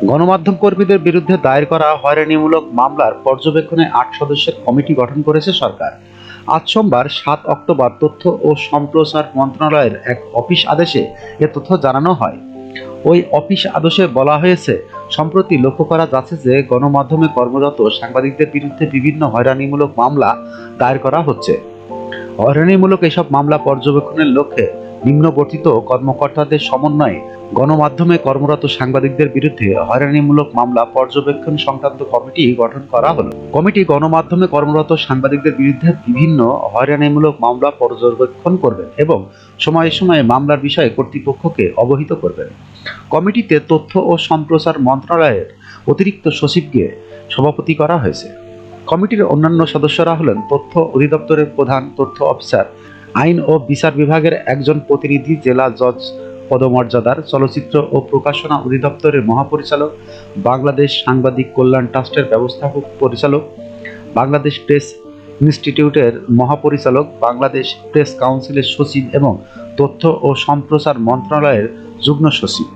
গণমাধ্যম কর্মীদের বিরুদ্ধে দায়ের করা হয়রানিমূলক মামলার পর্যবেক্ষণে ৮ সদস্যের কমিটি গঠন করেছে সরকার। আজ সোমবার ৭ অক্টোবর তথ্য ও সম্প্রচার মন্ত্রণালয়ের এক অফিস আদেশে এ তথ্য জানানো হয়। ওই অফিস আদেশে বলা হয়েছে, সম্প্রতি লক্ষ্য করা যাচ্ছে যে গণমাধ্যমে কর্মরত সাংবাদিকদের বিরুদ্ধে বিভিন্ন হয়রানিমূলক মামলা দায়ের করা হচ্ছে। হয়রানিমূলক এসব মামলা পর্যবেক্ষণের লক্ষ্যে নিম্নবর্তিত কর্মকর্তাদের সমন্বয়ে গণমাধ্যমে কর্মরত সাংবাদিকদের বিরুদ্ধে হয়রানিমূলক মামলা পর্যবেক্ষণ সংক্রান্ত কমিটি গঠন করা হলো। কমিটি গণমাধ্যমে কর্মরত সাংবাদিকদের বিরুদ্ধে বিভিন্ন হয়রানিমূলক মামলা পর্যবেক্ষণ করবেন এবং সময়ে সময়ে মামলার বিষয়ে কর্তৃপক্ষকে অবহিত করবেন। কমিটিতে তথ্য ও সম্প্রচার মন্ত্রণালয়ের অতিরিক্ত সচিবকে সভাপতি করা হয়েছে। কমিটির অন্যান্য সদস্যরা হলেন তথ্য অধিদপ্তরের প্রধান তথ্য অফিসার, আইন ও বিচার বিভাগের একজন প্রতিনিধি, জেলা জজ পদমর্যাদার, চলচ্চিত্র ও প্রকাশনা অধিদপ্তরের মহাপরিচালক, বাংলাদেশ সাংবাদিক কল্যাণ ট্রাস্টের ব্যবস্থাপক পরিচালক, বাংলাদেশ প্রেস ইনস্টিটিউটের মহাপরিচালক, বাংলাদেশ প্রেস কাউন্সিলের সচিব এবং তথ্য ও সম্প্রচার মন্ত্রণালয়ের যুগ্ম সচিব।